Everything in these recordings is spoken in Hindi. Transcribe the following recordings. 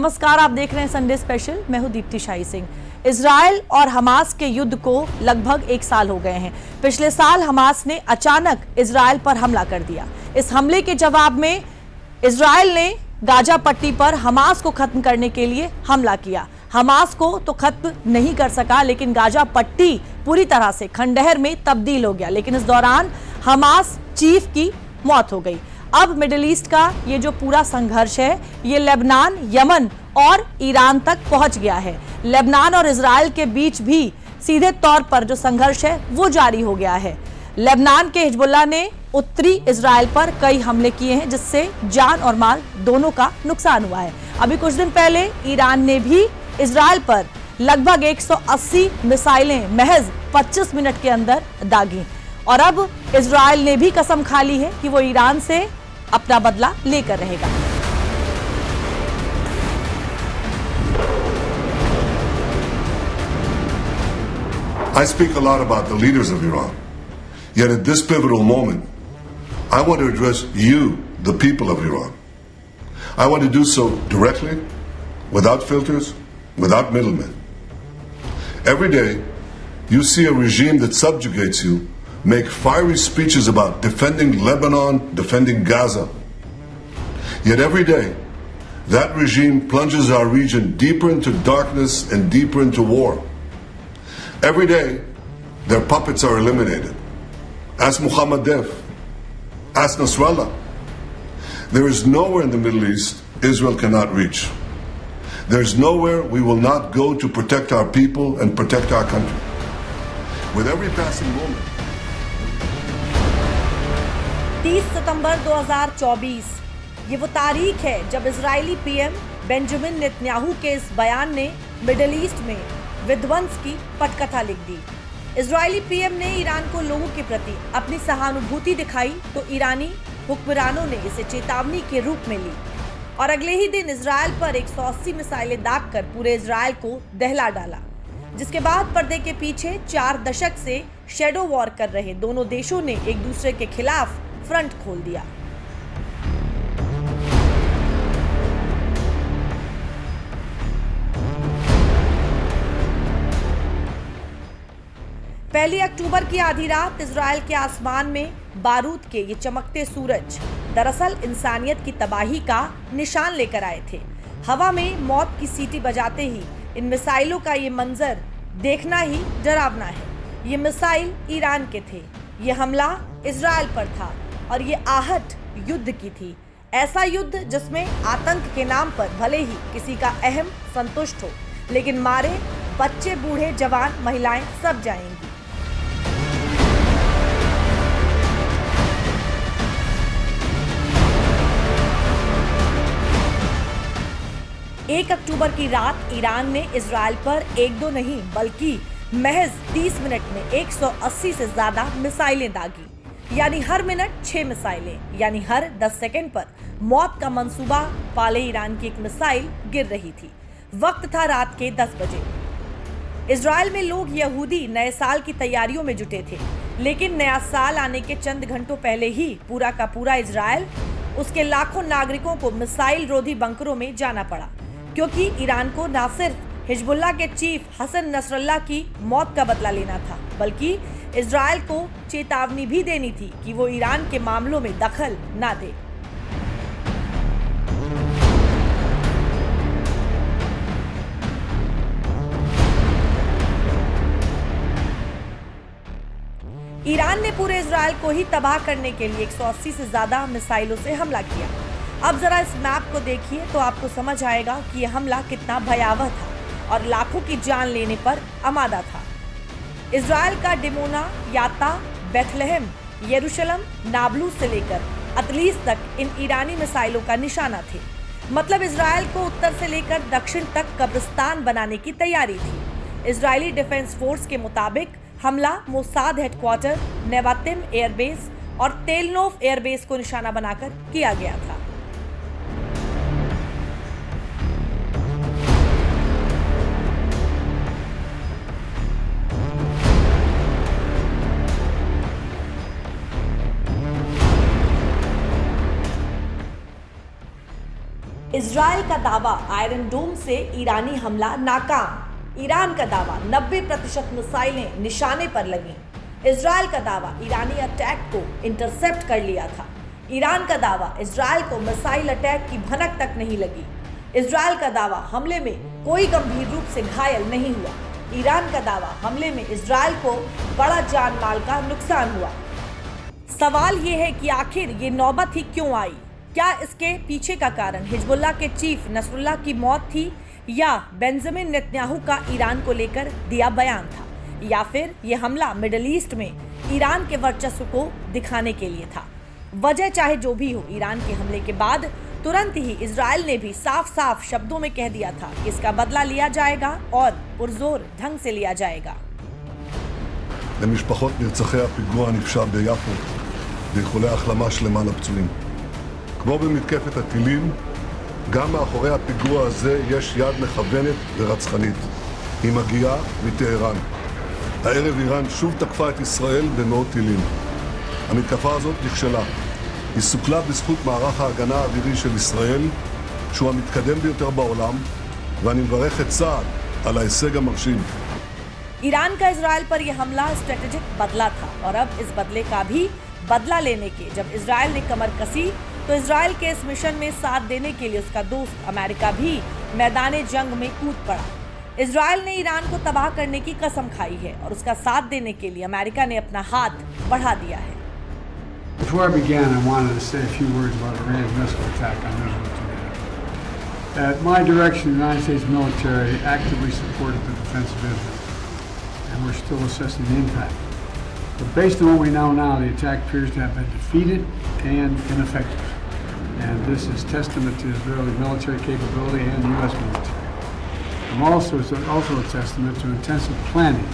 नमस्कार, आप देख रहे हैं संडे स्पेशल। मैं हूं दीप्ति शाही सिंह। इजराइल और हमास के युद्ध को लगभग 1 साल हो गए हैं। पिछले साल हमास ने अचानक इजराइल पर हमला कर दिया। इस हमले के जवाब में इजराइल ने गाजा पट्टी पर हमास को खत्म करने के लिए हमला किया। हमास को तो खत्म नहीं कर सका, लेकिन गाजा पट्टी पूरी तरह से खंडहर में तब्दील हो गया। लेकिन इस दौरान हमास चीफ की मौत हो गई। अब मिडिल ईस्ट का ये जो पूरा संघर्ष है, ये लेबनान, यमन और ईरान तक पहुंच गया है। लेबनान और इजराइल के बीच भी सीधे तौर पर जो संघर्ष है वो जारी हो गया है। लेबनान के हिजबुल्लाह ने उत्तरी इजराइल पर कई हमले किए हैं, जिससे जान और माल दोनों का नुकसान हुआ है। अभी कुछ दिन पहले ईरान ने भी इजराइल पर लगभग 180 मिसाइलें महज 25 मिनट के अंदर दागी। और अब इजराइल ने भी कसम खा ली है कि वो ईरान से अपना बदला लेकर रहेगा। I speak a lot about the leaders of Iran. Yet at this pivotal moment, I want to address you, the people of Iran. I want to do so directly, without filters, without middlemen. Every day, you see a regime that subjugates you make fiery speeches about defending Lebanon, defending Gaza. Yet every day, that regime plunges our region deeper into darkness and deeper into war. Every day, their puppets are eliminated. Ask Mohammed Deif. Ask Nasrallah. There is nowhere in the Middle East Israel cannot reach. There is nowhere we will not go to protect our people and protect our country. With every passing moment, 30 सितंबर 2024 ये वो तारीख है जब इजरायली पीएम बेंजामिन नेतन्याहू के इस बयान ने मिडिल ईस्ट में विध्वंस की पटकथा लिख दी। इजरायली पीएम ने ईरान को लोगों के प्रति अपनी सहानुभूति दिखाई तो ईरानी हुक्मरानों ने इसे चेतावनी के रूप में ली और अगले ही दिन इजरायल पर 180 मिसाइलें दागकर पूरे इजरायल को दहला डाला। जिसके बाद पर्दे के पीछे 4 दशक से शैडो वॉर कर रहे दोनों देशों ने एक दूसरे के खिलाफ फ्रंट खोल दिया। पहली अक्टूबर की आधी रात इजरायल के आसमान में बारूद के ये चमकते सूरज दरअसल इंसानियत की तबाही का निशान लेकर आए थे। हवा में मौत की सीटी बजाते ही इन मिसाइलों का ये मंजर देखना ही डरावना है। ये मिसाइल ईरान के थे, ये हमला इजरायल पर था और ये आहट युद्ध की थी। ऐसा युद्ध जिसमें आतंक के नाम पर भले ही किसी का अहम संतुष्ट हो, लेकिन मारे बच्चे, बूढ़े, जवान, महिलाएं सब जाएंगी। 1 अक्टूबर की रात ईरान ने इजरायल पर 1-2 नहीं बल्कि महज 30 मिनट में 180 से ज्यादा मिसाइलें दागी। यानी हर मिनट 6 मिसाइलें, यानी हर 10 सेकंड पर मौत का मंसूबा पाले ईरान की एक मिसाइल गिर रही थी। वक्त था रात के 10 बजे। इजरायल में लोग यहूदी नए साल की तैयारियों में जुटे थे, लेकिन नया साल आने के चंद घंटों पहले ही पूरा का पूरा इजरायल, उसके लाखों नागरिकों को मिसाइल रोधी बंकरों में जाना पड़ा, क्योंकि ईरान को न सिर्फ हिजबुल्लाह के चीफ हसन नसरल्लाह की मौत का बदला लेना था, बल्कि इजरायल को चेतावनी भी देनी थी कि वो ईरान के मामलों में दखल ना दे। ईरान ने पूरे इजरायल को ही तबाह करने के लिए 180 से ज्यादा मिसाइलों से हमला किया। अब जरा इस मैप को देखिए तो आपको समझ आएगा कि यह हमला कितना भयावह था और लाखों की जान लेने पर आमादा था। इजरायल का डिमोना, याता, बेथलेहम, यरूशलेम, नाब्लूस से लेकर अतलीस तक इन ईरानी मिसाइलों का निशाना थे। मतलब इजरायल को उत्तर से लेकर दक्षिण तक कब्रिस्तान बनाने की तैयारी थी। इजरायली डिफेंस फोर्स के मुताबिक हमला मोसाद हेडक्वार्टर, नेवातिम एयरबेस और तेलनोफ एयरबेस को निशाना बनाकर किया गया था। इजराइल का दावा, आयरन डोम से ईरानी हमला नाकाम। ईरान का दावा, 90% मिसाइलें निशाने पर लगी। इजराइल का दावा, ईरानी अटैक को इंटरसेप्ट कर लिया था। ईरान का दावा, इजराइल को मिसाइल अटैक की भनक तक नहीं लगी। इजराइल का दावा, हमले में कोई गंभीर रूप से घायल नहीं हुआ। ईरान का दावा, हमले में इजराइल को बड़ा जान माल का नुकसान हुआ। सवाल ये है कि आखिर ये नौबत ही क्यों आई? क्या इसके पीछे का कारण हिजबुल्लाह के चीफ नसरुल्लाह की मौत थी, या बेंजामिन नेतन्याहू का ईरान को लेकर दिया बयान था, या फिर ये हमला मिडिल ईस्ट में ईरान के वर्चस्व को दिखाने के लिए था? वजह चाहे जो भी हो, ईरान के हमले के बाद तुरंत ही इजराइल ने भी साफ साफ शब्दों में कह दिया था कि इसका बदला लिया जाएगा और पुरजोर ढंग से लिया जाएगा। למשפחות נרצחי הפיגוע הנפשע ביפו ואיחולי החלמה שלמה לפצועים. כמו במתקפת הטילים, גם מאחורי הפיגוע הזה יש יד מכוונת ורצחנית. היא מגיעה מטהרן. הערב איראן שוב תקפה את ישראל במאות טילים. המתקפה הזאת נכשלה. היא סוכלה בזכות מערך ההגנה האווירי של ישראל, שהוא המתקדם ביותר בעולם, ואני מברך את צה"ל על ההישג המרשים. ईरान का इजराइल पर यह हमला स्ट्रेटेजिक बदला था, और अब इस बदले का भी बदला लेने के जब इजराइल ने कमर कसी, तो इजराइल के इस मिशन में साथ देने के लिए उसका दोस्त अमेरिका भी मैदान जंग में कूद पड़ा। इजराइल ने ईरान को तबाह करने की कसम खाई है, और उसका साथ देने के लिए अमेरिका ने अपना हाथ बढ़ा दिया है। Before I began, I wanted to say a few words about Iran's missile attack on Israel today. At my direction, the United States military actively supported the defense of Israel, and we're still assessing the impact. But based on what we know now, the attack appears to have been defeated and ineffective. And this is testament to Israeli military capability and the U.S. military. It's also a testament to intensive planning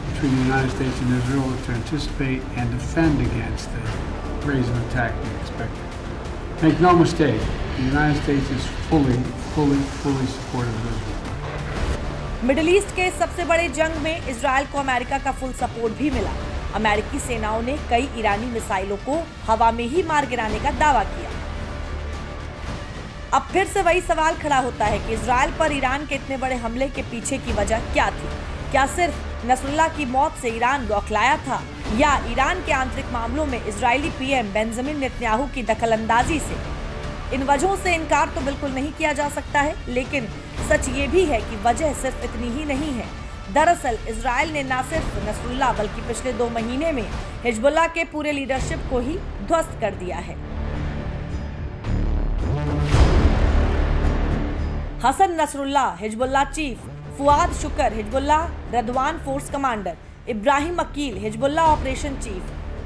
between the United States and Israel to anticipate and defend against the brazen attack we expected. Make no mistake, the United States is fully supportive of Israel. Middle east के सबसे बड़े जंग में इजराइल को अमेरिका का फुल सपोर्ट भी मिला। अमेरिकी सेनाओं ने कई ईरानी मिसाइलों को हवा में ही मार गिराने का दावा किया। अब फिर से वही सवाल खड़ा होता है कि इजराइल पर ईरान के इतने बड़े हमले के पीछे की वजह क्या थी? क्या सिर्फ नसरुल्लाह की मौत से ईरान बौखलाया था, या ईरान के आंतरिक मामलों में इजरायली पीएम बेंजामिन नेतन्याहू की दखलंदाजी से? इन वजहों से इनकार तो बिल्कुल नहीं किया जा सकता है, लेकिन सच ये भी है कि वजह सिर्फ इतनी ही नहीं है। दरअसल इजराइल ने न सिर्फ नसरुल्लाह बल्कि पिछले 2 महीने में हिजबुल्लाह के पूरे लीडरशिप को ही ध्वस्त कर दिया है। Hasan Nasrallah Hezbollah chief, Fuad Shukr Hezbollah Radwan force commander, Ibrahim Aqil Hezbollah operation chief,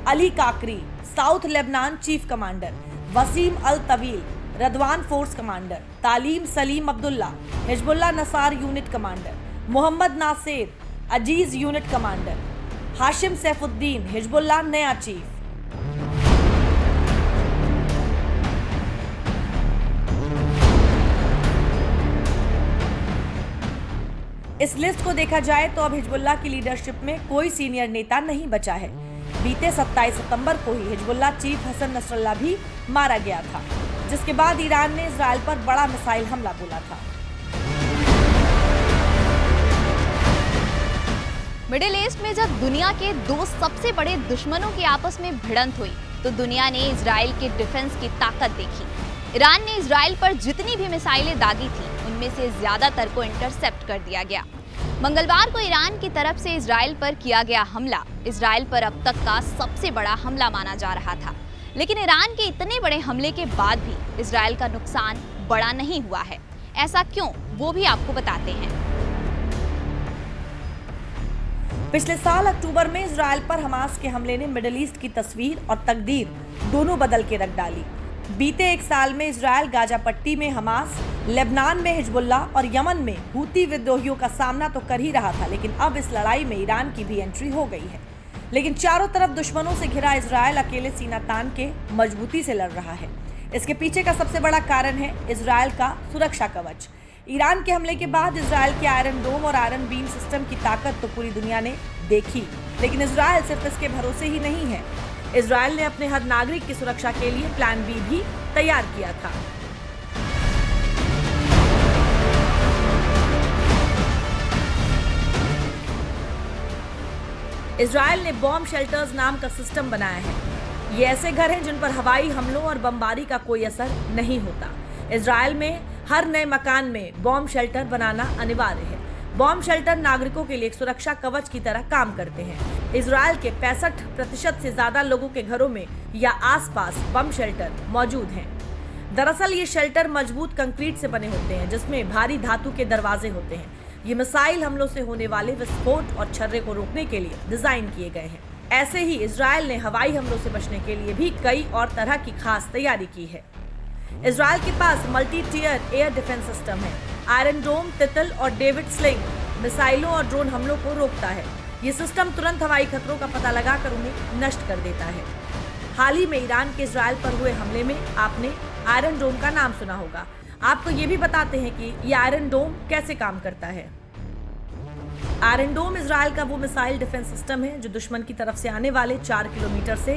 Ali Karaki South Lebanon chief commander, Wissam al Tawil Radwan force commander, Taleem Saleem Abdullah Hezbollah Nasr unit commander, Mohammed Nasir Aziz unit commander, Hashem Safieddine Hezbollah नया चीफ। इस लिस्ट को देखा जाए तो अब हिजबुल्लाह की लीडरशिप में कोई सीनियर नेता नहीं बचा है। बीते 27 सितंबर को ही हिजबुल्लाह चीफ हसन नसरुल्लाह भी मारा गया था, जिसके बाद ईरान ने इजराइल पर बड़ा मिसाइल हमला बोला था। मिडिल ईस्ट में जब दुनिया के 2 सबसे बड़े दुश्मनों की आपस में भिड़ंत हुई, तो दुनिया ने इजराइल के डिफेंस की ताकत देखी। ईरान ने इजराइल पर जितनी भी मिसाइलें दागी थी, उनमें से ज्यादातर को इंटरसेप्ट कर दिया गया। मंगलवार को ईरान की तरफ से इजराइल पर किया गया हमला इजराइल पर अब तक का सबसे बड़ा हमला माना जा रहा था। लेकिन ईरान के इतने बड़े हमले के बाद भी इजराइल का नुकसान बड़ा नहीं हुआ है। ऐसा क्यों, वो भी आपको बताते हैं। पिछले साल अक्टूबर में इजराइल पर हमास के हमले ने मिडिल ईस्ट की तस्वीर और तकदीर दोनों बदल के रख डाली। बीते 1 साल में इजराइल गाजा पट्टी में हमास, लेबनान में हिजबुल्लाह और यमन में हूती विद्रोहियों का सामना तो कर ही रहा था, लेकिन अब इस लड़ाई में ईरान की भी एंट्री हो गई है। लेकिन चारों तरफ दुश्मनों से घिरा इजराइल अकेले सीना तान के मजबूती से लड़ रहा है। इसके पीछे का सबसे बड़ा कारण है इजराइल का सुरक्षा कवच। ईरान के हमले के बाद इजराइल के आयरन डोम और आयरन बीम सिस्टम की ताकत तो पूरी दुनिया ने देखी, लेकिन इजराइल सिर्फ इसके भरोसे ही नहीं है। इजराइल ने अपने हर नागरिक की सुरक्षा के लिए प्लान बी भी तैयार किया था। इजराइल ने बॉम्ब शेल्टर्स नाम का सिस्टम बनाया है। ये ऐसे घर हैं जिन पर हवाई हमलों और बमबारी का कोई असर नहीं होता। इजराइल में हर नए मकान में बॉम्ब शेल्टर बनाना अनिवार्य है। बॉम्ब शेल्टर नागरिकों के लिए एक सुरक्षा कवच की तरह काम करते हैं। इजराइल के 65% से ज्यादा लोगों के घरों में या आसपास बम शेल्टर मौजूद हैं। दरअसल ये शेल्टर मजबूत कंक्रीट से बने होते हैं जिसमें भारी धातु के दरवाजे होते हैं। ये मिसाइल हमलों से होने वाले विस्फोट और छर्रे को रोकने के लिए डिजाइन किए गए हैं। ऐसे ही इजराइल ने हवाई हमलों से बचने के लिए भी कई और तरह की खास तैयारी की है। इजराइल के पास multi tier air defence system है। आयरन डोम, तितल और डेविड स्लिंग मिसाइलों और ड्रोन हमलों को रोकता है। ये सिस्टम तुरंत हवाई खतरों का पता लगाकर उन्हें नष्ट कर देता है। हाल ही में ईरान के इजराइल पर हुए हमले में आपने आयरन डोम का नाम सुना होगा। आपको ये भी बताते हैं कि ये आयरन डोम कैसे काम करता है। आयरन डोम इजराइल का वो मिसाइल डिफेंस सिस्टम है जो दुश्मन की तरफ से आने वाले 4 किलोमीटर से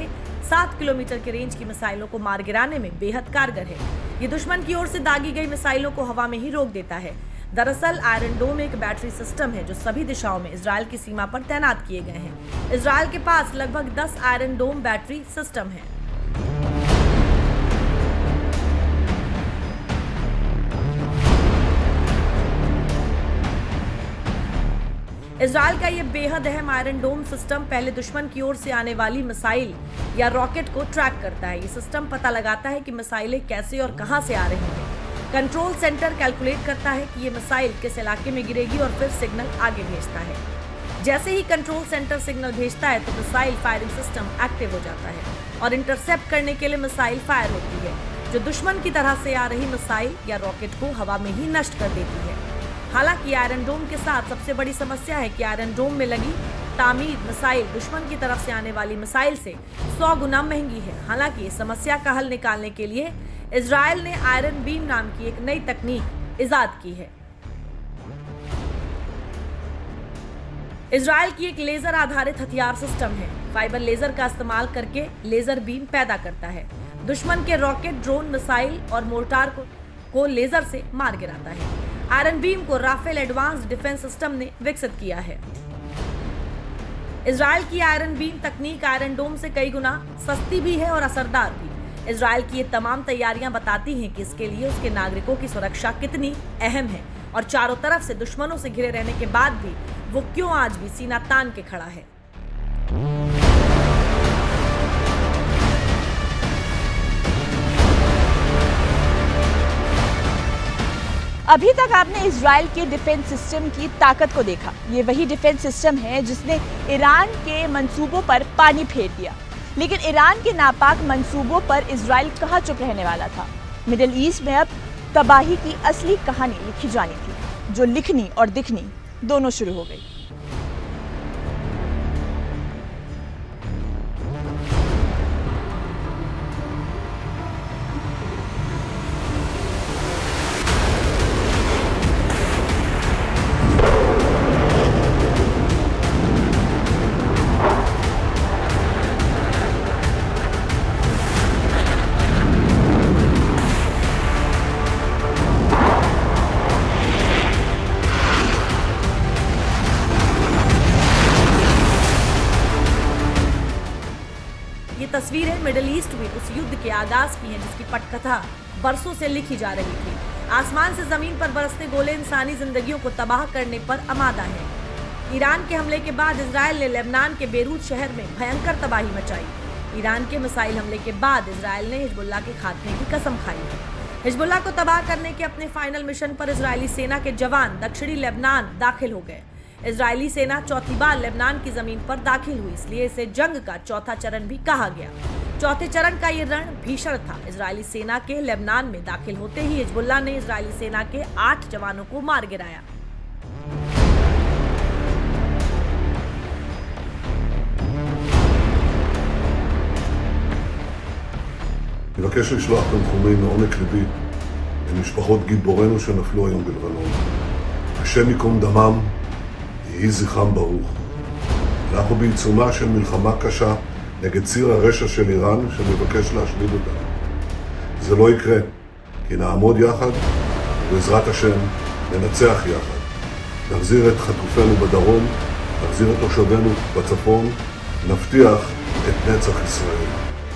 7 किलोमीटर के रेंज की मिसाइलों को मार गिराने में बेहद कारगर है। ये दुश्मन की ओर से दागी गई मिसाइलों को हवा में ही रोक देता है। दरअसल आयरन डोम एक बैटरी सिस्टम है जो सभी दिशाओं में इजराइल की सीमा पर तैनात किए गए हैं। इजराइल के पास लगभग 10 आयरन डोम बैटरी सिस्टम है। इजराइल का ये बेहद अहम आयरन डोम सिस्टम पहले दुश्मन की ओर से आने वाली मिसाइल या रॉकेट को ट्रैक करता है। ये सिस्टम पता लगाता है कि मिसाइलें कैसे और कहां से आ रही हैं। कंट्रोल सेंटर कैलकुलेट करता है कि ये मिसाइल किस इलाके में गिरेगी और फिर सिग्नल आगे भेजता है। जैसे ही कंट्रोल सेंटर सिग्नल भेजता है तो मिसाइल फायरिंग सिस्टम एक्टिव हो जाता है और इंटरसेप्ट करने के लिए मिसाइल फायर होती है जो दुश्मन की तरह से आ रही मिसाइल या रॉकेट को हवा में ही नष्ट कर देती है। हालांकि आयरन डोम के साथ सबसे बड़ी समस्या है कि आयरन डोम में लगी तामीर मिसाइल दुश्मन की तरफ से आने वाली मिसाइल से 100 गुना महंगी है। हालांकि इस समस्या का हल निकालने के लिए इजराइल ने आयरन बीम नाम की एक नई तकनीक इजाद की है। इजराइल की एक लेजर आधारित हथियार सिस्टम है। फाइबर लेजर का इस्तेमाल करके लेजर बीम पैदा करता है। दुश्मन के रॉकेट, ड्रोन, मिसाइल और मोर्टार को लेजर से मार गिराता है। आयरन बीम को राफेल एडवांस्ड डिफेंस सिस्टम ने विकसित किया है। इजराइल की आयरन बीम तकनीक आयरन डोम से कई गुना सस्ती भी है और असरदार भी। इजराइल की ये तमाम तैयारियां बताती हैं कि इसके लिए उसके नागरिकों की सुरक्षा कितनी अहम है और चारों तरफ से दुश्मनों से घिरे रहने के बाद भी वो क्यों आज भी सीना तान के खड़ा है। अभी तक आपने इजराइल के डिफेंस सिस्टम की ताकत को देखा। ये वही डिफेंस सिस्टम है जिसने ईरान के मंसूबों पर पानी फेर दिया। लेकिन ईरान के नापाक मंसूबों पर इजराइल कहाँ चुप रहने वाला था। मिडिल ईस्ट में अब तबाही की असली कहानी लिखी जानी थी, जो लिखनी और दिखनी दोनों शुरू हो गई। तस्वीरें मिडिल ईस्ट में उस युद्ध के आगाज की हैं जिसकी पटकथा बरसों से लिखी जा रही थी। आसमान से जमीन पर बरसते गोले इंसानी जिंदगियों को तबाह करने पर आमादा है। ईरान के हमले के बाद इजराइल ने लेबनान के बेरूत शहर में भयंकर तबाही मचाई। ईरान के मिसाइल हमले के बाद इजराइल ने हिजबुल्लाह के खात्मे की कसम खाई है। हिजबुल्लाह को तबाह करने के अपने फाइनल मिशन पर इजरायली सेना के जवान दक्षिणी लेबनान दाखिल हो गए। इजरायली सेना चौथी बार लेबनान की जमीन पर दाखिल हुई, इसलिए इसे जंग का चौथा चरण भी कहा गया। चौथे चरण का ये रण भीषण था। इजरायली सेना के लेबनान में दाखिल होते ही हिजबुल्लाह ने इजरायली सेना के 8 जवानों को मार गिराया। אני מבקש לשלוח תנחומים מעומק ליבי למשפחות גיבורינו שנפלו היום בלבנון. השם ייקום דמם, יהי זכרם ברוך. אנחנו בעיצומה של מלחמה קשה נגד ציר הרשע של איראן שמבקש להשמיד אותה. זה לא יקרה, כי נעמוד יחד ובעזרת השם ננצח יחד. נחזיר את חטופינו בדרום נחזיר את תושבינו בצפון, נבטיח את נצח ישראל.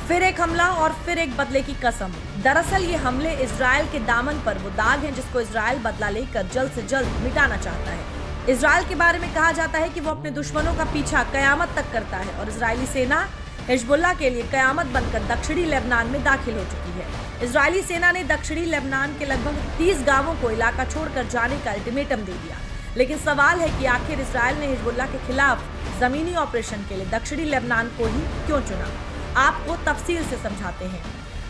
फिर एक हमला और फिर एक बदले की कसम। दरअसल ये हमले इजराइल के दामन पर वो दाग हैं जिसको इजराइल बदला लेकर जल्द से जल्द मिटाना चाहता है। इजराइल के बारे में कहा जाता है कि वो अपने दुश्मनों का पीछा कयामत तक करता है और इजरायली सेना हिजबुल्लाह के लिए कयामत बनकर दक्षिणी लेबनान में दाखिल हो चुकी है। इजरायली सेना ने दक्षिणी लेबनान के लगभग 30 गांवों को इलाका छोड़कर जाने का अल्टीमेटम दे दिया। लेकिन सवाल है कि आखिर इजराइल ने हिजबुल्लाह के खिलाफ जमीनी ऑपरेशन के लिए दक्षिणी लेबनान को ही क्यों चुना। आपको तफसील से समझाते हैं।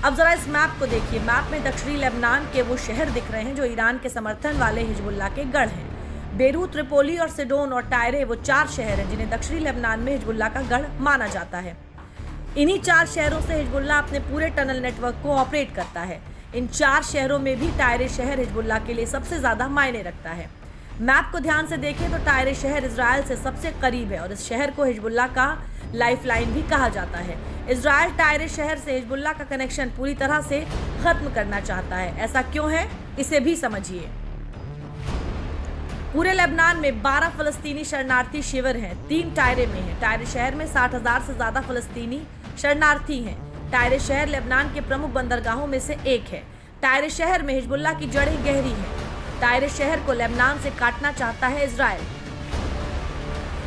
अब जरा इस मैप को देखिए। मैप में दक्षिणी लेबनान के वो शहर दिख रहे हैं जो ईरान के समर्थन वाले हिजबुल्लाह के गढ़ हैं। बेरूत, त्रिपोली और सिडोन और टायरे वो 4 शहर हैं जिन्हें दक्षिणी लेबनान में हिजबुल्लाह का गढ़ माना जाता है। इन्हीं 4 शहरों से हिजबुल्लाह अपने पूरे टनल नेटवर्क को ऑपरेट करता है। इन 4 शहरों में भी टायरे शहर हिजबुल्लाह के लिए सबसे ज्यादा मायने रखता है। मैप को ध्यान से देखें तो टायरे शहर इजराइल से सबसे करीब है और इस शहर को हिजबुल्लाह का लाइफलाइन भी कहा जाता है। इजराइल टायरे शहर से हिजबुल्लाह का कनेक्शन पूरी तरह से खत्म करना चाहता है। ऐसा क्यों है, इसे भी समझिए। पूरे लेबनान में 12 फलस्तीनी शरणार्थी शिविर हैं, 3 टायरे में हैं। टायरे शहर में 60,000 से ज्यादा फलस्तीनी शरणार्थी हैं। टायरे शहर लेबनान के प्रमुख बंदरगाहों में से एक है। टायरे शहर में हिजबुल्लाह की जड़ें गहरी हैं। टायरे शहर को लेबनान से काटना चाहता है इजराइल।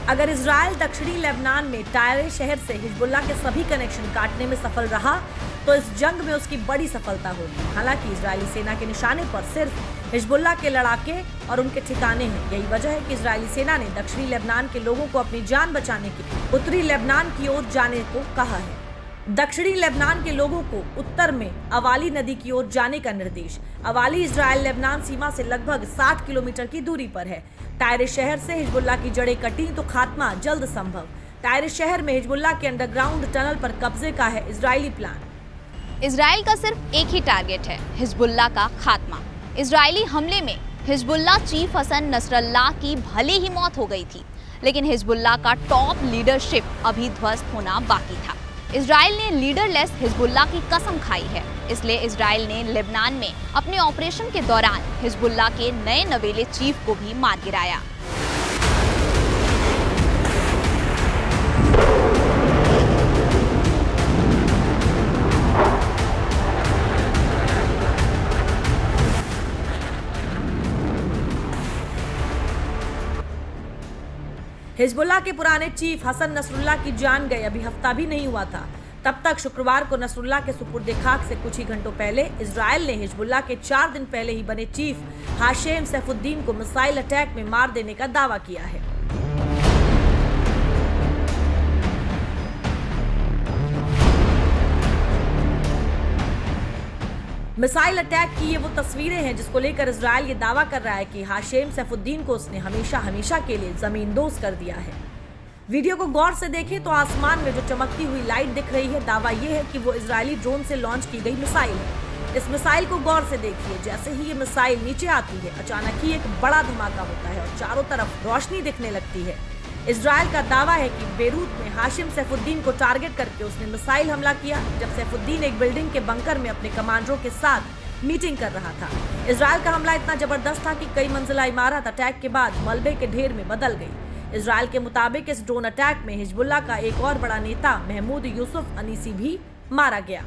अगर इजराइल दक्षिणी लेबनान में टायरे शहर से हिजबुल्लाह के सभी कनेक्शन काटने में सफल रहा तो इस जंग में उसकी बड़ी सफलता होगी। हालांकि इजरायली सेना के निशाने पर सिर्फ हिजबुल्लाह के लड़ाके और उनके ठिकाने हैं। यही वजह है कि इजरायली सेना ने दक्षिणी लेबनान के लोगों को अपनी जान बचाने के लिए उत्तरी लेबनान की ओर जाने को कहा है। दक्षिणी लेबनान के लोगों को उत्तर में अवाली नदी की ओर जाने का निर्देश। अवाली इजराइल लेबनान सीमा से लगभग 60 किलोमीटर की दूरी पर है। टायरे शहर से हिजबुल्लाह की जड़ें कटी तो खात्मा जल्द संभव। टायरे शहर में हिजबुल्लाह के अंडरग्राउंड टनल पर कब्जे का है इजरायली प्लान। इजराइल का सिर्फ एक ही टारगेट है, हिजबुल्लाह का खात्मा। इजरायली हमले में हिजबुल्लाह चीफ हसन नसरल्लाह की भले ही मौत हो गई थी, लेकिन हिजबुल्लाह का टॉप लीडरशिप अभी ध्वस्त होना बाकी था। इजराइल ने लीडरलेस हिजबुल्लाह की कसम खाई है, इसलिए इजराइल ने लेबनान में अपने ऑपरेशन के दौरान हिजबुल्लाह के नए नवेले चीफ को भी मार गिराया। हिजबुल्लाह के पुराने चीफ हसन नसरुल्लाह की जान गई अभी हफ्ता भी नहीं हुआ था। तब तक शुक्रवार को नसरुल्लाह के सुपुर्द खाक से कुछ ही घंटों पहले इजराइल ने हिजबुल्लाह के 4 दिन पहले ही बने चीफ हाशेम सैफुद्दीन को मिसाइल अटैक में मार देने का दावा किया है। मिसाइल अटैक की ये वो तस्वीरें हैं जिसको लेकर इजराइल ये दावा कर रहा है कि हाशेम सैफुद्दीन को उसने हमेशा के लिए जमींदोज कर दिया है। वीडियो को गौर से देखें तो आसमान में जो चमकती हुई लाइट दिख रही है, दावा ये है कि वो इजरायली ड्रोन से लॉन्च की गई मिसाइल है। इस मिसाइल को गौर से देखिए। जैसे ही ये मिसाइल नीचे आती है, अचानक ही एक बड़ा धमाका होता है और चारों तरफ रोशनी दिखने लगती है। इजराइल का दावा है कि बेरूत में हाशिम सैफुद्दीन को टारगेट करके उसने मिसाइल हमला किया, जब सैफुद्दीन एक बिल्डिंग के बंकर में अपने कमांडरों के साथ मीटिंग कर रहा था। इजराइल का हमला इतना जबरदस्त था कि कई मंजिला इमारत अटैक के बाद मलबे के ढेर में बदल गई। इजराइल के मुताबिक इस ड्रोन अटैक में हिजबुल्लाह का एक और बड़ा नेता महमूद यूसुफ अनीसी भी मारा गया।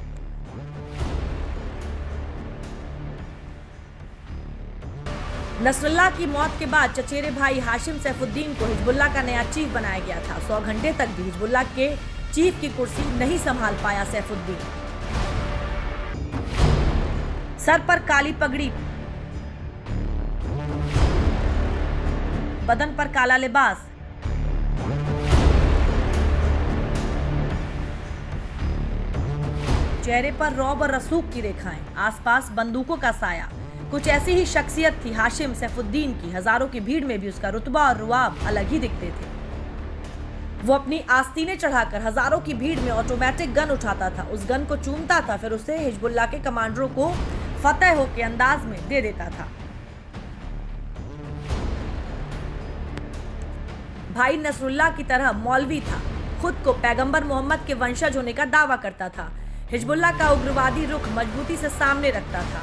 नसरुल्लाह की मौत के बाद चचेरे भाई हाशिम सैफुद्दीन को हिजबुल्लाह का नया चीफ बनाया गया था। 100 घंटे तक भी हिजबुल्लाह के चीफ की कुर्सी नहीं संभाल पाया सैफुद्दीन। सर पर काली पगड़ी, बदन पर काला लिबास, चेहरे पर रौब और रसूख की रेखाएं, आसपास बंदूकों का साया। कुछ ऐसी ही शख्सियत थी हाशिम सैफुद्दीन की। हजारों की भीड़ में भी उसका रुतबा और रुआब अलग ही दिखते थे। वो अपनी आस्तीनें चढ़ाकर हजारों की भीड़ में ऑटोमेटिक गन उठाता था, उस गन को चूमता था, फिर उसे हिजबुल्लाह के कमांडरों को फतेह हो के अंदाज में दे देता था। भाई नसरुल्लाह की तरह मौलवी था, खुद को पैगंबर मोहम्मद के वंशज होने का दावा करता था। हिजबुल्लाह का उग्रवादी रुख मजबूती से सामने रखता था।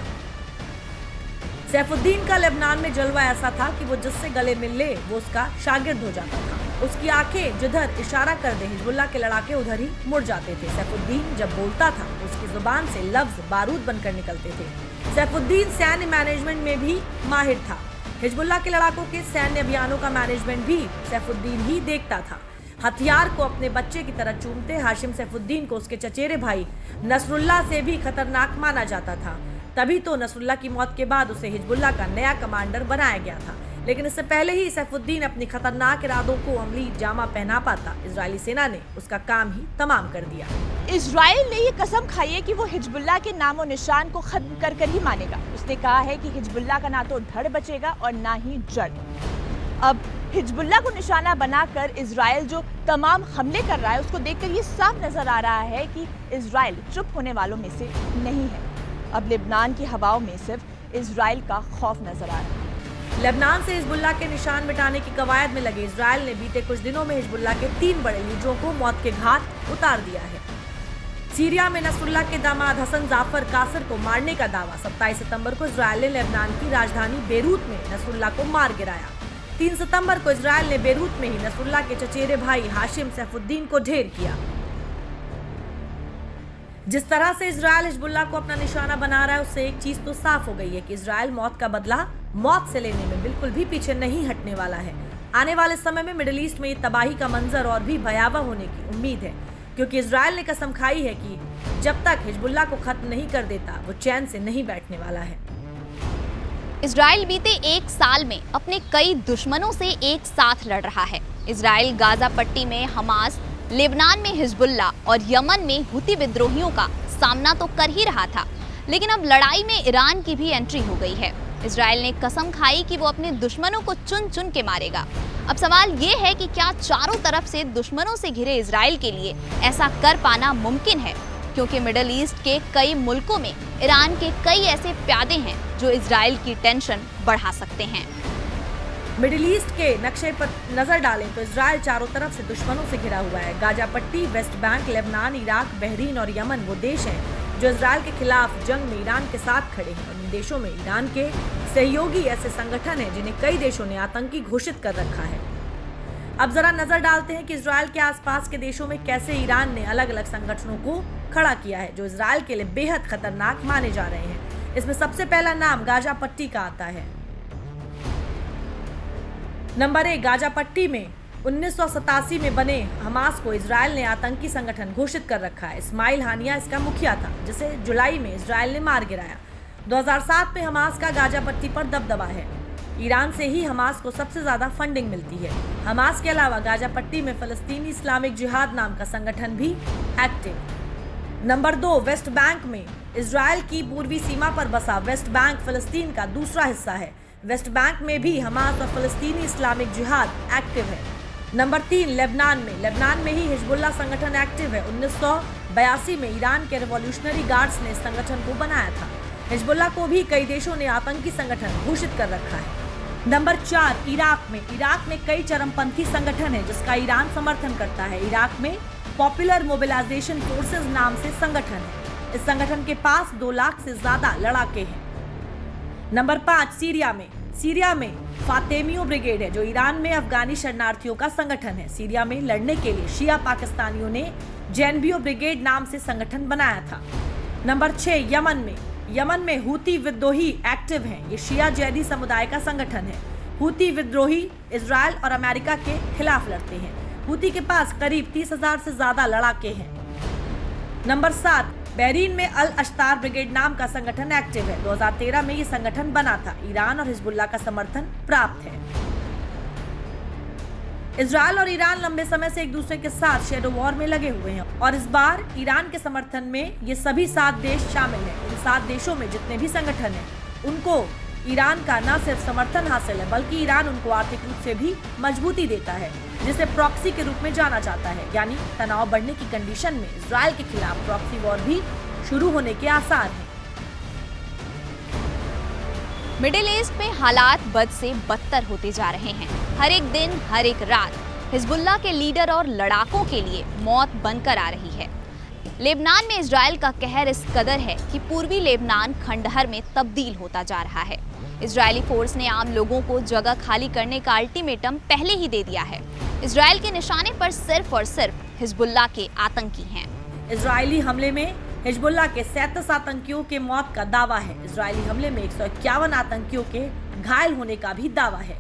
सैफुद्दीन का लेबनान में जलवा ऐसा था कि वो जिससे गले मिल ले वो उसका शागिर्द हो जाता था। उसकी आंखें जिधर इशारा कर दे हिजबुल्लाह के लड़ाके उधर ही मुड़ जाते थे। सैफुद्दीन जब बोलता था उसकी जुबान से लफ्ज बारूद बनकर निकलते थे। सैफुद्दीन सैन्य मैनेजमेंट में भी माहिर था। हिजबुल्लाह के लड़ाकों के सैन्य अभियानों का मैनेजमेंट भी सैफुद्दीन ही देखता था। हथियार को अपने बच्चे की तरह चूमते हाशिम सैफुद्दीन को उसके चचेरे भाई नसरुल्लाह से भी खतरनाक माना जाता था। तभी तो नसरुल्लाह की मौत के बाद उसे हिजबुल्लाह का नया कमांडर बनाया गया था, लेकिन इससे पहले ही सैफुद्दीन अपनी खतरनाक इरादों को अमली जामा पहना पाता इजरायली सेना ने उसका काम ही तमाम कर दिया। इजराइल ने ये कसम खाई है कि वो हिजबुल्लाह के नामो निशान को खत्म कर कर ही मानेगा। उसने कहा है कि हिजबुल्लाह का ना तो धड़ बचेगा और ना ही जड़। अब हिजबुल्लाह को निशाना बनाकर इजराइल जो तमाम हमले कर रहा है उसको देखकर ये साफ नजर आ रहा है कि इजराइल चुप होने वालों में से नहीं है। अब लेबनान की हवाओं में सिर्फ इजराइल का खौफ नजर आ रहा है। लेबनान से हिजबुल्लाह के निशान मिटाने की कवायद में लगे इजराइल ने बीते कुछ दिनों में हिजबुल्लाह के 3 बड़े लीडरों को मौत के घाट उतार दिया है। सीरिया में नसरुल्लाह के दामाद हसन जाफर कासर को मारने का दावा। 27 सितंबर को इजराइल ने लेबनान की राजधानी बेरूत में नसरुल्लाह को मार गिराया। 3 सितंबर को इजराइल ने बेरूत में ही नसरुल्लाह के चचेरे भाई हाशिम सैफुद्दीन को ढेर किया। जिस तरह से इजराइल हिजबुल्लाह को अपना निशाना बना रहा है उससे एक चीज तो साफ हो गई है कि इजराइल मौत का बदला मौत से लेने में बिल्कुल भी पीछे नहीं हटने वाला है। आने वाले समय में मिडिल ईस्ट में ये तबाही का मंजर और भी भयावह होने की उम्मीद है, क्योंकि इजराइल ने कसम खाई है कि जब तक हिजबुल्लाह को खत्म नहीं कर देता वो चैन से नहीं बैठने वाला है। इजराइल बीते 1 साल में अपने कई दुश्मनों से एक साथ लड़ रहा है। इजराइल गाजा पट्टी में हमास, लेबनान में हिजबुल्लाह और यमन में हुती विद्रोहियों का सामना तो कर ही रहा था, लेकिन अब लड़ाई में ईरान की भी एंट्री हो गई है। इजराइल ने कसम खाई कि वो अपने दुश्मनों को चुन चुन के मारेगा। अब सवाल ये है कि क्या चारों तरफ से दुश्मनों से घिरे इजराइल के लिए ऐसा कर पाना मुमकिन है, क्योंकि मिडिल ईस्ट के कई मुल्कों में ईरान के कई ऐसे प्यादे हैं जो इजराइल की टेंशन बढ़ा सकते हैं। मिडिल ईस्ट के नक्शे पर नजर डालें तो इजराइल चारों तरफ से दुश्मनों से घिरा हुआ है। गाजा पट्टी, West Bank, Lebanon, Iraq, Bahrain और यमन वो देश हैं जो इजराइल के खिलाफ जंग में ईरान के साथ खड़े हैं। और इन देशों में ईरान के सहयोगी ऐसे संगठन हैं जिन्हें कई देशों ने आतंकी घोषित कर रखा है। अब जरा नजर डालते हैं कि इजराइल के आसपास के देशों में कैसे ईरान ने अलग अलग संगठनों को खड़ा किया है जो इजराइल के लिए बेहद खतरनाक माने जा रहे हैं। इसमें सबसे पहला नाम गाजा पट्टी का आता है। नंबर 1, गाजा पट्टी में 1987 में बने हमास को इजराइल ने आतंकी संगठन घोषित कर रखा है। इस्माइल हानिया इसका मुखिया था, जिसे जुलाई में इजराइल ने मार गिराया। 2007 में हमास का गाजा पट्टी पर दबदबा है। ईरान से ही हमास को सबसे ज्यादा फंडिंग मिलती है। हमास के अलावा गाजा पट्टी में फलस्तीनी इस्लामिक जिहाद नाम का संगठन भी एक्टिव। नंबर 2, वेस्ट बैंक में इजराइल की पूर्वी सीमा पर बसा वेस्ट बैंक फलस्तीन का दूसरा हिस्सा है। वेस्ट बैंक में भी हमास और फलस्तीनी इस्लामिक जिहाद एक्टिव है। नंबर 3, लेबनान में ही हिजबुल्लाह संगठन एक्टिव है। 1982 में ईरान के रिवॉल्यूशनरी गार्ड्स ने इस संगठन को बनाया था। हिजबुल्लाह को भी कई देशों ने आतंकी संगठन घोषित कर रखा है। नंबर 4, इराक में कई चरमपंथी संगठन है जिसका ईरान समर्थन करता है। इराक में पॉपुलर मोबिलाइजेशन फोर्सेस नाम से संगठन है। इस संगठन के पास 2 लाख से ज्यादा लड़ाके हैं। नंबर 5, सीरिया में फातेमियो ब्रिगेड है जो ईरान में अफगानी शरणार्थियों का संगठन है। सीरिया में लड़ने के लिए शिया पाकिस्तानियों ने जैनबियो ब्रिगेड नाम से संगठन बनाया था। नंबर 6, यमन में हुती विद्रोही एक्टिव हैं। ये शिया जैदी समुदाय का संगठन है। हुती विद्रोही इजराइल और अमेरिका के खिलाफ लड़ते हैं। हुती के पास करीब 30,000 से ज्यादा लड़ाके हैं। नंबर 7, बहरीन में अल अश्तार ब्रिगेड नाम का संगठन एक्टिव है। 2013 में ये संगठन बना था। ईरान और हिजबुल्लाह का समर्थन प्राप्त है। इजराइल और ईरान लंबे समय से एक दूसरे के साथ शेडो वॉर में लगे हुए हैं और इस बार ईरान के समर्थन में ये सभी 7 देश शामिल हैं। इन 7 देशों में जितने भी संगठन हैं उनको ईरान का न सिर्फ समर्थन हासिल है बल्कि ईरान उनको आर्थिक रूप से भी मजबूती देता है, जिसे प्रॉक्सी के रूप में जाना जाता है। यानी तनाव बढ़ने की कंडीशन में इजराइल के खिलाफ प्रॉक्सी वॉर भी शुरू होने के आसार हैं। मिडिल ईस्ट में हालात बद से बदतर होते जा रहे हैं। हर एक दिन, हर एक रात हिजबुल्लाह के लीडर और लड़ाकों के लिए मौत बनकर आ रही है। लेबनान में इजराइल का कहर इस कदर है कि पूर्वी लेबनान खंडहर में तब्दील होता जा रहा है। इजरायली फोर्स ने आम लोगों को जगह खाली करने का अल्टीमेटम पहले ही दे दिया है। इजराइल के निशाने पर सिर्फ और सिर्फ हिजबुल्लाह के आतंकी हैं। इजरायली हमले में हिजबुल्लाह के 37 आतंकियों के मौत का दावा है। इजरायली हमले में 151 आतंकियों के घायल होने का भी दावा है।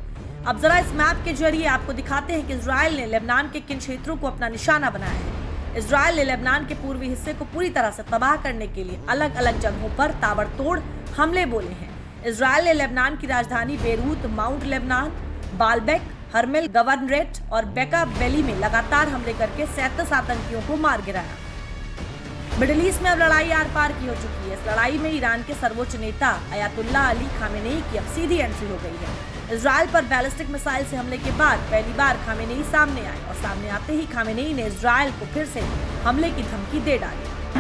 अब जरा इस मैप के जरिए आपको दिखाते हैं कि इजराइल ने लेबनान के किन क्षेत्रों को अपना निशाना बनाया है। इजराइल ने लेबनान के पूर्वी हिस्से को पूरी तरह से तबाह करने के लिए अलग अलग जगहों पर ताबड़तोड़ हमले बोले हैं। इजराइल ने लेबनान की राजधानी Beirut, mount Lebanon, Baalbek, Harmel governorate और बेका वैली में लगातार हमले करके 37 आतंकियों को मार गिराया। मिडिल ईस्ट में अब लड़ाई आर पार की हो चुकी है। इस लड़ाई में ईरान के सर्वोच्च नेता अयातुल्लाह अली खामेनेई की अब सीधी एंट्री हो गई है। इजराइल पर बैलिस्टिक मिसाइल से हमले के बाद पहली बार खामेनेई सामने आए और सामने आते ही खामेनेई ने इजराइल को फिर से हमले की धमकी दे डाली।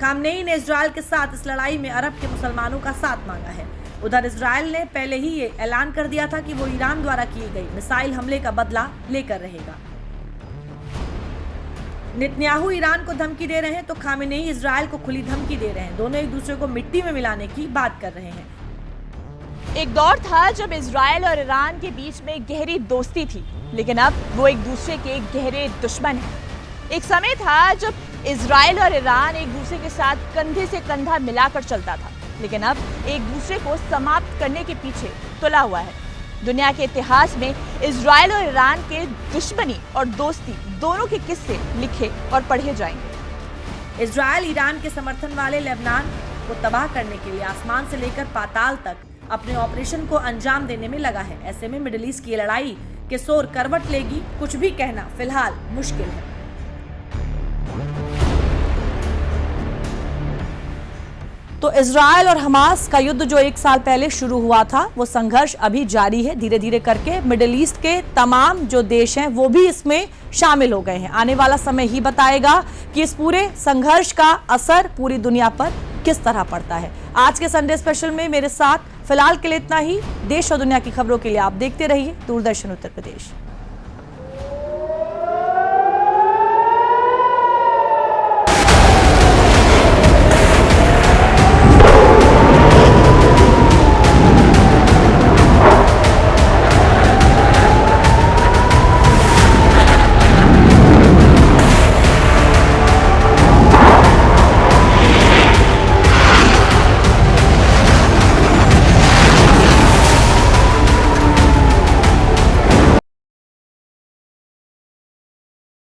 खामनेई ने इजराइल के साथ इस लड़ाई में अरब के मुसलमानों का साथ मांगा है। उधर इजराइल ने पहले ही ये ऐलान कर दिया था कि वो ईरान द्वारा किए गए मिसाइल हमले का बदला लेकर रहेगा। नेतन्याहू ईरान को धमकी दे रहे हैं तो खामेनेई इजराइल को खुली धमकी दे रहे हैं। दोनों एक दूसरे को मिट्टी में मिलाने की बात कर रहे हैं। एक दौर था जब इजराइल और ईरान के बीच में गहरी दोस्ती थी, लेकिन अब वो एक दूसरे के गहरे दुश्मन हैं। एक समय था जब इजराइल और ईरान एक दूसरे के साथ कंधे से कंधा मिलाकर चलता था, लेकिन अब एक दूसरे को समाप्त करने के पीछे तुला हुआ है। दुनिया के इतिहास में इजराइल और ईरान के दुश्मनी और दोस्ती दोनों के किस्से लिखे और पढ़े जाएंगे। इजराइल ईरान के समर्थन वाले लेबनान को तबाह करने के लिए आसमान से लेकर पाताल तक अपने ऑपरेशन को अंजाम देने में लगा है। ऐसे में मिडिल ईस्ट की लड़ाई के सोर करवट लेगी, कुछ भी कहना फिलहाल मुश्किल है। तो इजराइल और हमास का युद्ध जो 1 साल पहले शुरू हुआ था, वो संघर्ष अभी जारी है। धीरे धीरे करके मिडिल ईस्ट के तमाम जो देश हैं वो भी इसमें शामिल हो गए हैं। आने वाला समय ही बताएगा कि इस पूरे संघर्ष का असर पूरी दुनिया पर किस तरह पड़ता है। आज के संडे स्पेशल में मेरे साथ फिलहाल के लिए इतना ही। देश और दुनिया की खबरों के लिए आप देखते रहिए दूरदर्शन उत्तर प्रदेश।